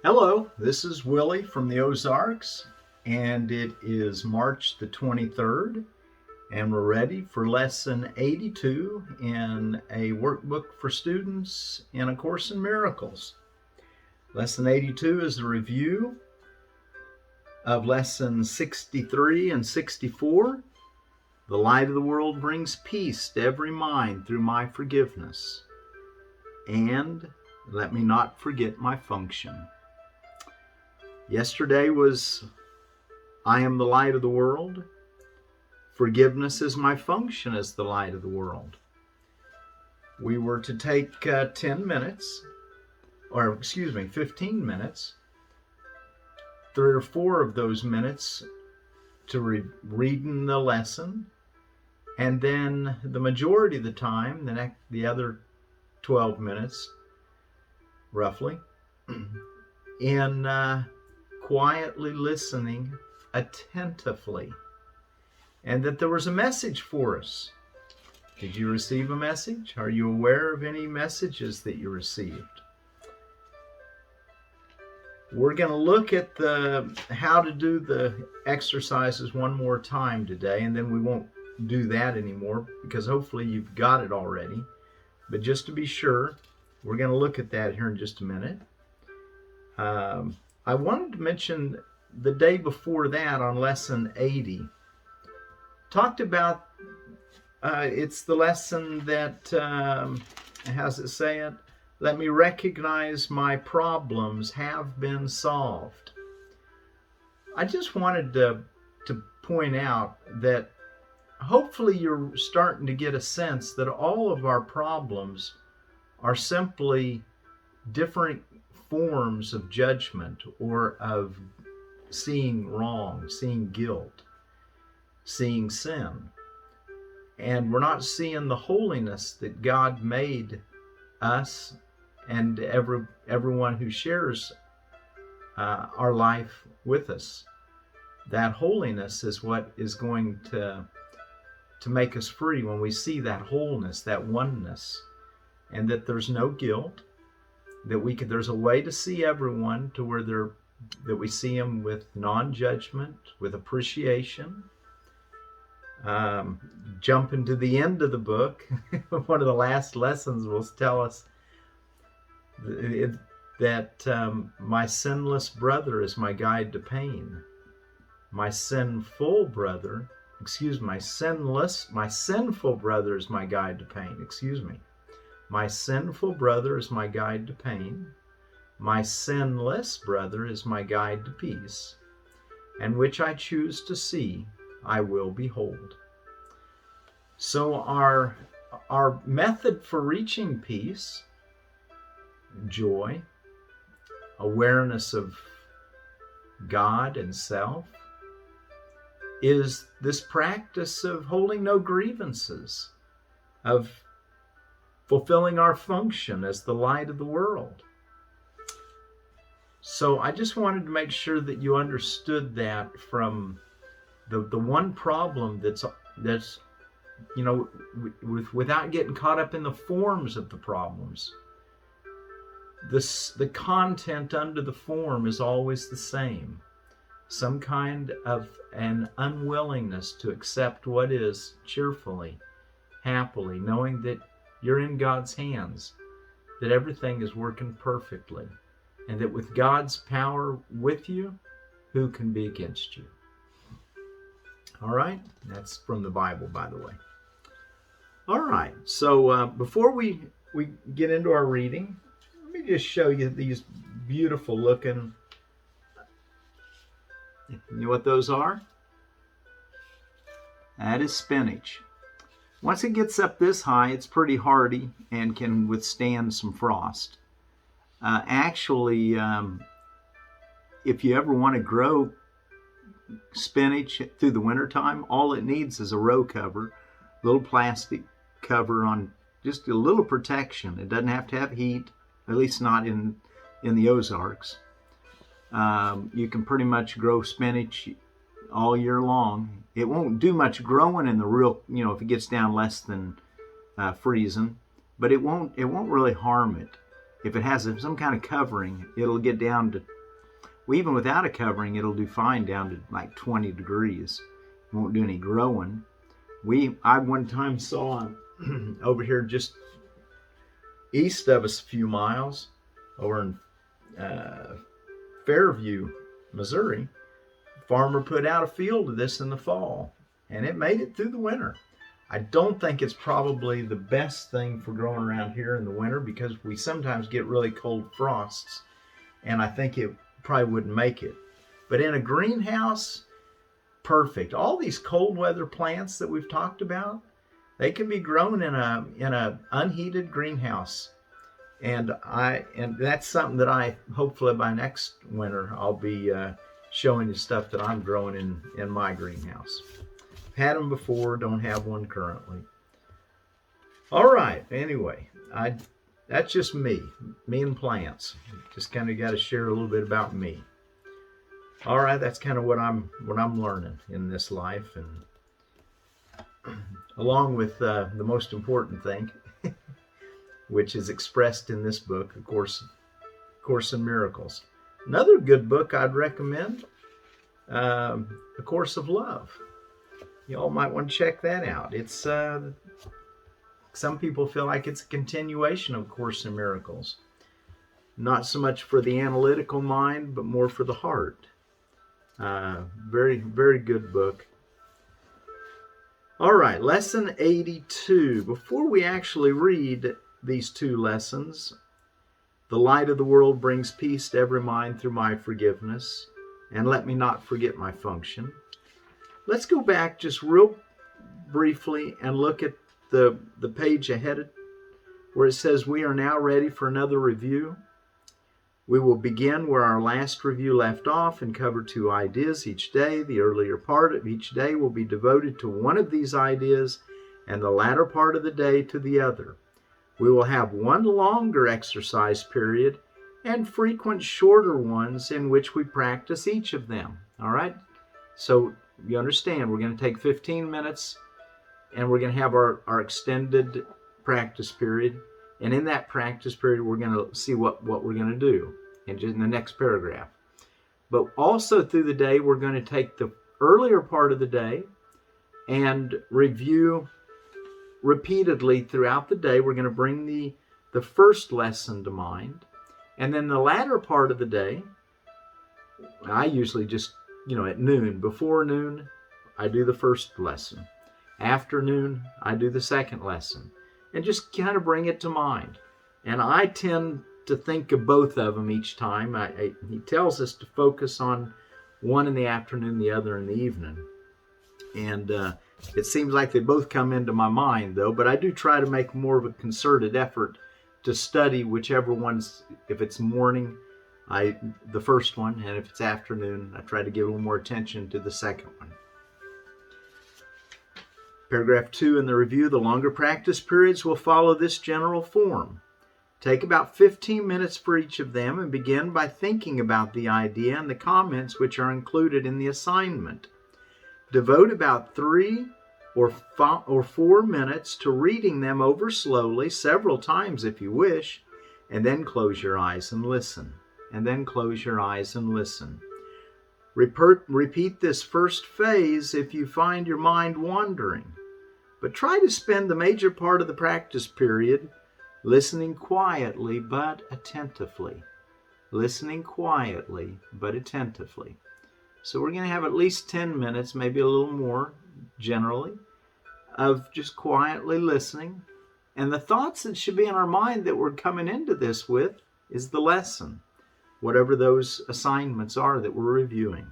Hello, this is Willie from the Ozarks, and it is March the 23rd, and we're ready for lesson 82 in a workbook for students in A Course in Miracles. Lesson 82 is a review of lessons 63 and 64. The light of the world brings peace to every mind through my forgiveness, and let me not forget my function. Yesterday was I am the light of the world. Forgiveness is my function as the light of the world. We were to take 15 minutes, 3 or 4 of those minutes to reading the lesson, and then the majority of the time, the other 12 minutes, roughly, in quietly listening attentively, and that there was a message for us. Did you receive a message? Are you aware of any messages that you received? We're going to look at how to do the exercises one more time today, and then we won't do that anymore because hopefully you've got it already. But just to be sure, we're going to look at that here in just a minute. I wanted to mention the day before that on lesson 80, talked about, it's the lesson that, how's it say it? Let me recognize my problems have been solved. I just wanted to point out that hopefully you're starting to get a sense that all of our problems are simply different forms of judgment or of seeing wrong, seeing guilt, seeing sin. And we're not seeing the holiness that God made us and everyone who shares our life with us. That holiness is what is going to make us free when we see that wholeness, that oneness, and that there's no guilt, that there's a way to see everyone to where that we see them with non-judgment, with appreciation. Jumping to the end of the book, one of the last lessons will tell us that my sinless brother is my guide to pain. My sinful brother is my guide to pain. My sinful brother is my guide to pain. My sinless brother is my guide to peace. And which I choose to see, I will behold. So our method for reaching peace, joy, awareness of God and self, is this practice of holding no grievances, of fulfilling our function as the light of the world. So I just wanted to make sure that you understood that from the one problem that's without getting caught up in the forms of the problems. The content under the form is always the same. Some kind of an unwillingness to accept what is cheerfully, happily, knowing that you're in God's hands, that everything is working perfectly, and that with God's power with you, who can be against you? All right, that's from the Bible, by the way. All right, so before we get into our reading, let me just show you these beautiful looking, you know what those are? That is spinach. Once it gets up this high, it's pretty hardy and can withstand some frost. Actually, if you ever want to grow spinach through the wintertime, all it needs is a row cover, little plastic cover on just a little protection. It doesn't have to have heat, at least not in the Ozarks. You can pretty much grow spinach all year long. It won't do much growing in the real, if it gets down less than freezing, but it won't really harm it. if it has some kind of covering, it'll get down to, well, even without a covering, it'll do fine down to like 20 degrees. It won't do any growing. I one time saw over here just east of us a few miles, over in Fairview, Missouri, a farmer put out a field of this in the fall, and it made it through the winter. I don't think it's probably the best thing for growing around here in the winter, because we sometimes get really cold frosts, and I think it probably wouldn't make it. But in a greenhouse, perfect. All these cold weather plants that we've talked about, they can be grown in a unheated greenhouse. And that's something that hopefully by next winter I'll be showing you stuff that I'm growing in my greenhouse. Had them before, don't have one currently. All right, anyway, that's just me and plants. Just kind of got to share a little bit about me. All right, that's kind of what I'm learning in this life, and along with the most important thing, which is expressed in this book, of course, Course in Miracles. Another good book I'd recommend, A Course of Love. Y'all might want to check that out. It's some people feel like it's a continuation of Course in Miracles. Not so much for the analytical mind, but more for the heart. Very, very good book. All right, lesson 82. Before we actually read these two lessons, the light of the world brings peace to every mind through my forgiveness, and let me not forget my function. Let's go back just real briefly and look at the page ahead where it says we are now ready for another review. We will begin where our last review left off and cover 2 ideas each day. The earlier part of each day will be devoted to one of these ideas, and the latter part of the day to the other. We will have one longer exercise period and frequent shorter ones in which we practice each of them. All right? So you understand, we're going to take 15 minutes and we're going to have our extended practice period. And in that practice period, we're going to see what we're going to do in the next paragraph. But also through the day, we're going to take the earlier part of the day and review repeatedly throughout the day. We're going to bring the first lesson to mind. And then the latter part of the day, I usually just, at noon, before noon, I do the first lesson. Afternoon, I do the second lesson. And just kind of bring it to mind. And I tend to think of both of them each time. He tells us to focus on one in the afternoon, the other in the evening. And it seems like they both come into my mind, though. But I do try to make more of a concerted effort to study whichever one's, if it's morning, the first one. And if it's afternoon, I try to give a little more attention to the second one. Paragraph 2 in the review, the longer practice periods will follow this general form. Take about 15 minutes for each of them and begin by thinking about the idea and the comments which are included in the assignment. Devote about 3 or 4 minutes to reading them over slowly, several times if you wish, and then close your eyes and listen. And then close your eyes and listen. Repeat this first phase if you find your mind wandering. But try to spend the major part of the practice period listening quietly but attentively. Listening quietly but attentively. So we're going to have at least 10 minutes, maybe a little more generally, of just quietly listening. And the thoughts that should be in our mind that we're coming into this with is the lesson, whatever those assignments are that we're reviewing.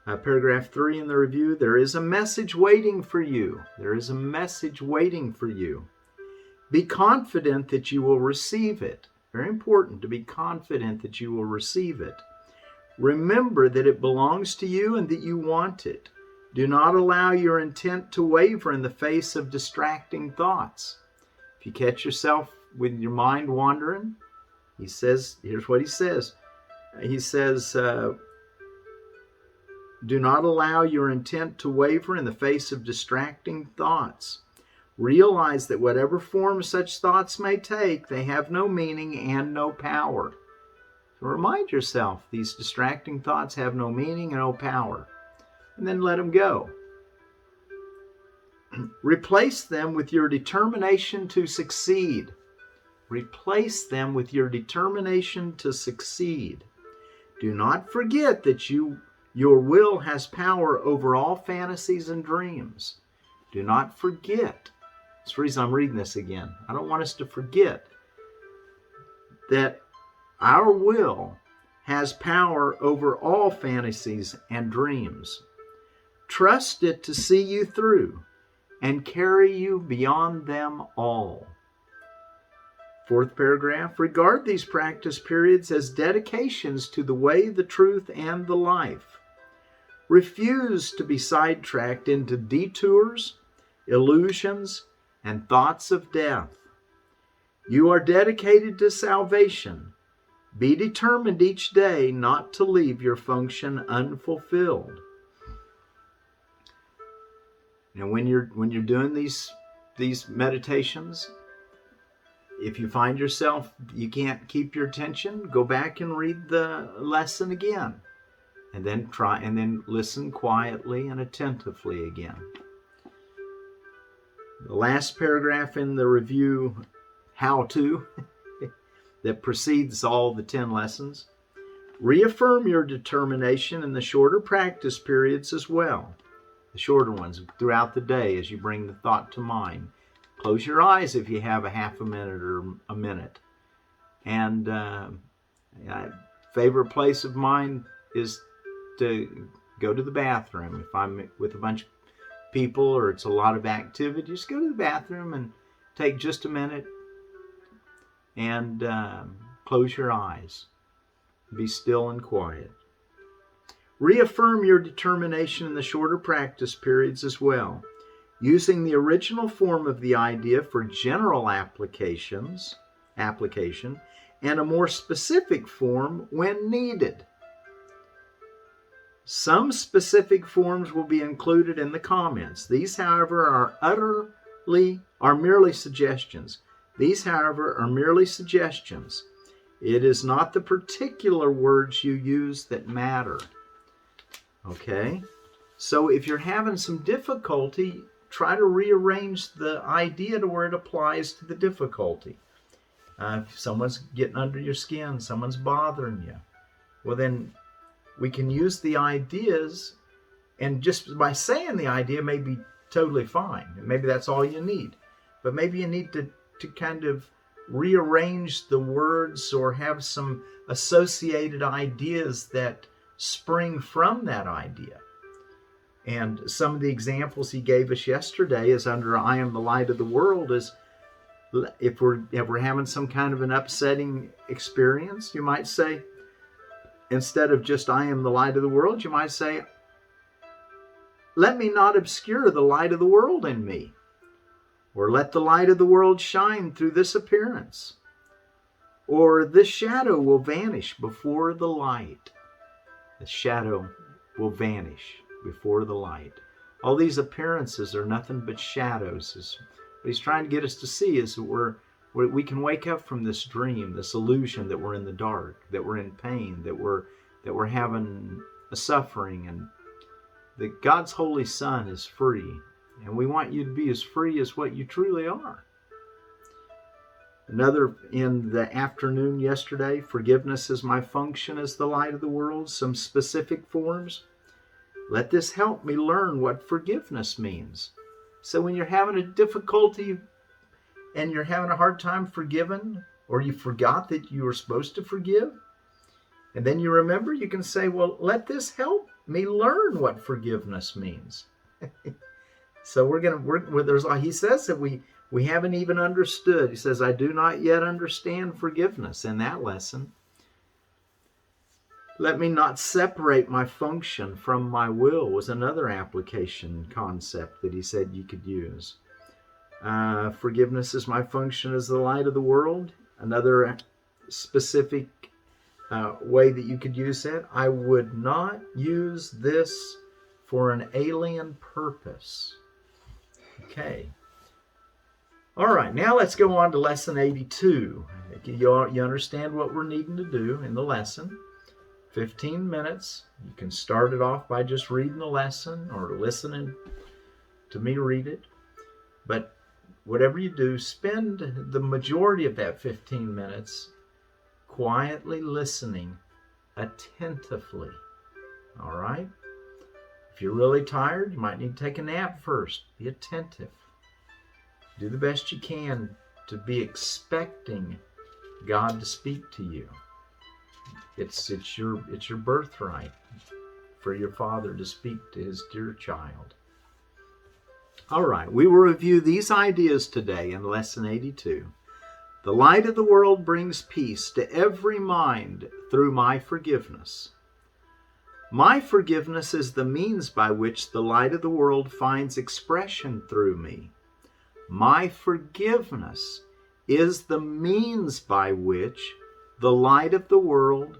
Paragraph 3 in the review, there is a message waiting for you. There is a message waiting for you. Be confident that you will receive it. Very important to be confident that you will receive it. Remember that it belongs to you and that you want it. Do not allow your intent to waver in the face of distracting thoughts. If you catch yourself with your mind wandering, he says, here's what he says. He says, do not allow your intent to waver in the face of distracting thoughts. Realize that whatever form such thoughts may take, they have no meaning and no power. So remind yourself, these distracting thoughts have no meaning and no power. And then let them go. Replace them with your determination to succeed. Replace them with your determination to succeed. Do not forget that your will has power over all fantasies and dreams. Do not forget. That's the reason I'm reading this again. I don't want us to forget that our will has power over all fantasies and dreams. Trust it to see you through and carry you beyond them all. Fourth paragraph, regard these practice periods as dedications to the way, the truth, and the life. Refuse to be sidetracked into detours, illusions, and thoughts of death. You are dedicated to salvation. Be determined each day not to leave your function unfulfilled. Now, when you're doing these meditations, if you find yourself you can't keep your attention, go back and read the lesson again, and then listen quietly and attentively again. The last paragraph in the review how-to that precedes all the 10 lessons. Reaffirm your determination in the shorter practice periods as well. The shorter ones throughout the day as you bring the thought to mind. Close your eyes if you have a half a minute or a minute. And favorite place of mine is to go to the bathroom. If I'm with a bunch of people or it's a lot of activity, just go to the bathroom and take just a minute and close your eyes. Be still and quiet. Reaffirm your determination in the shorter practice periods as well, using the original form of the idea for general application and a more specific form when needed. Some specific forms will be included in the comments. These, however, are merely suggestions. These, however, are merely suggestions. It is not the particular words you use that matter. Okay? So if you're having some difficulty, try to rearrange the idea to where it applies to the difficulty. If someone's getting under your skin, someone's bothering you, well then we can use the ideas, and just by saying the idea may be totally fine. Maybe that's all you need. But maybe you need to kind of rearrange the words or have some associated ideas that spring from that idea. And some of the examples he gave us yesterday is under I am the light of the world is if we're having some kind of an upsetting experience, you might say, instead of just I am the light of the world, you might say, let me not obscure the light of the world in me. Or let the light of the world shine through this appearance. Or this shadow will vanish before the light. The shadow will vanish before the light. All these appearances are nothing but shadows. What he's trying to get us to see is that we can wake up from this dream, this illusion that we're in the dark, that we're in pain, that we're having a suffering, and that God's Holy Son is free. And we want you to be as free as what you truly are. Another in the afternoon yesterday, forgiveness is my function as the light of the world, some specific forms. Let this help me learn what forgiveness means. So when you're having a difficulty and you're having a hard time forgiving, or you forgot that you were supposed to forgive, and then you remember, you can say, well, let this help me learn what forgiveness means. So we're going to work with, he says that we haven't even understood. He says, I do not yet understand forgiveness in that lesson. Let me not separate my function from my will was another application concept that he said you could use. Forgiveness is my function as the light of the world. Another specific way that you could use that. I would not use this for an alien purpose. Okay. All right, now let's go on to lesson 82. You understand what we're needing to do in the lesson. 15 minutes. You can start it off by just reading the lesson or listening to me read it. But whatever you do, spend the majority of that 15 minutes quietly listening attentively. All right? If you're really tired, you might need to take a nap first. Be attentive. Do the best you can to be expecting God to speak to you. It's your birthright for your Father to speak to His dear child. All right, we will review these ideas today in Lesson 82. The light of the world brings peace to every mind through my forgiveness. My forgiveness is the means by which the light of the world finds expression through me. My forgiveness is the means by which the light of the world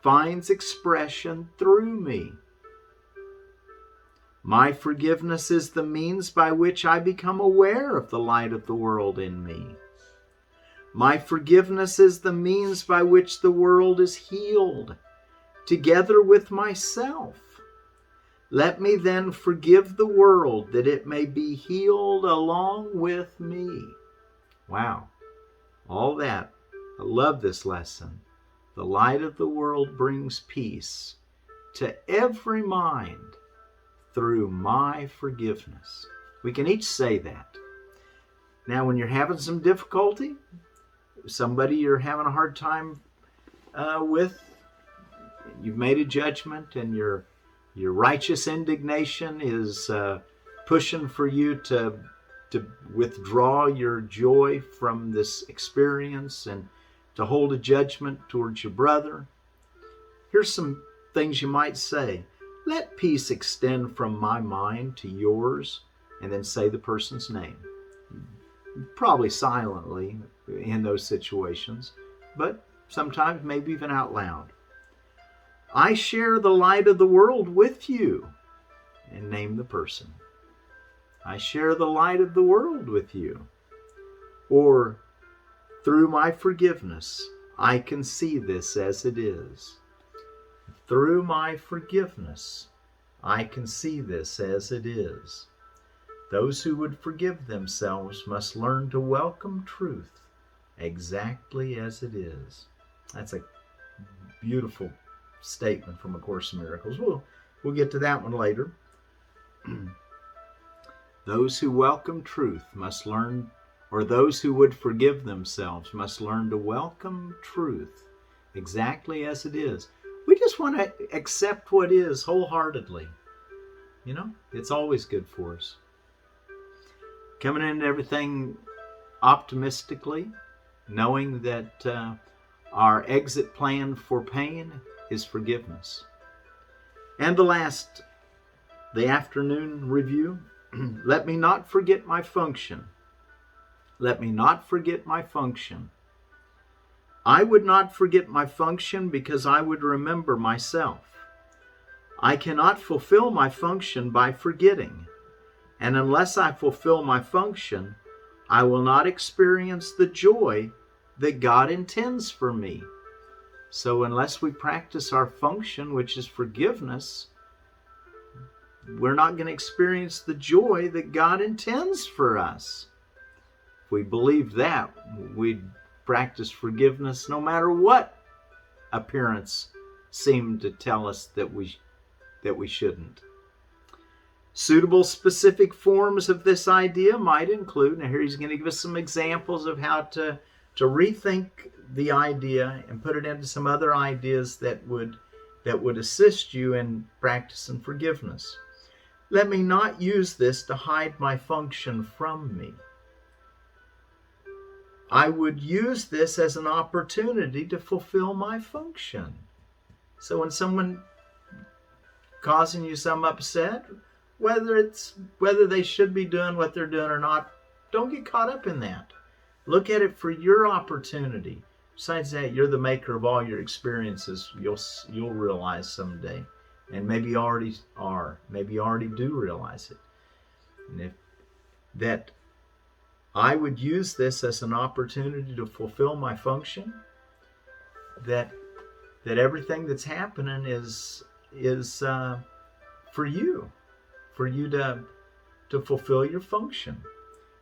finds expression through me. My forgiveness is the means by which I become aware of the light of the world in me. My forgiveness is the means by which the world is healed, together with myself. Let me then forgive the world that it may be healed along with me. Wow. All that. I love this lesson. The light of the world brings peace to every mind through my forgiveness. We can each say that. Now, when you're having some difficulty, somebody you're having a hard time with, you've made a judgment and your righteous indignation is pushing for you to withdraw your joy from this experience and to hold a judgment towards your brother. Here's some things you might say. Let peace extend from my mind to yours, and then say the person's name. Probably silently in those situations, but sometimes maybe even out loud. I share the light of the world with you, and name the person. I share the light of the world with you. Or, through my forgiveness, I can see this as it is. Through my forgiveness, I can see this as it is. Those who would forgive themselves must learn to welcome truth exactly as it is. That's a beautiful statement from A Course in Miracles. We'll get to that one later. Those who welcome truth must learn, or those who would forgive themselves must learn to welcome truth exactly as it is. We just want to accept what is wholeheartedly. You know, it's always good for us. Coming into everything optimistically, knowing that our exit plan for pain is forgiveness. And the afternoon review. Let me not forget my function. Let me not forget my function. I would not forget my function because I would remember myself. I cannot fulfill my function by forgetting. And unless I fulfill my function, I will not experience the joy that God intends for me. So unless we practice our function, which is forgiveness, we're not going to experience the joy that God intends for us. If we believe that, we'd practice forgiveness no matter what appearance seemed to tell us that we shouldn't. Suitable specific forms of this idea might include, now here he's going to give us some examples of how to rethink the idea and put it into some other ideas that would assist you in practicing forgiveness. Let me not use this to hide my function from me. I would use this as an opportunity to fulfill my function. So when someone causing you some upset, whether they should be doing what they're doing or not, don't get caught up in that. Look at it for your opportunity. Besides that, you're the maker of all your experiences. You'll realize someday, and maybe you already are. Maybe you already do realize it. And if that I would use this as an opportunity to fulfill my function, that everything that's happening is for you to fulfill your function.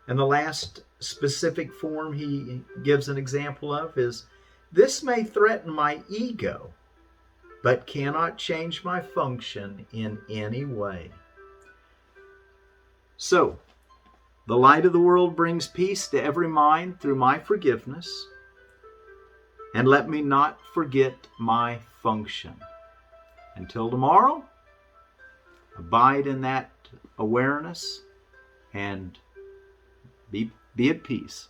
And the last specific form he gives an example of is, this may threaten my ego, but cannot change my function in any way. So, the light of the world brings peace to every mind through my forgiveness, and let me not forget my function. Until tomorrow, abide in that awareness and be at peace.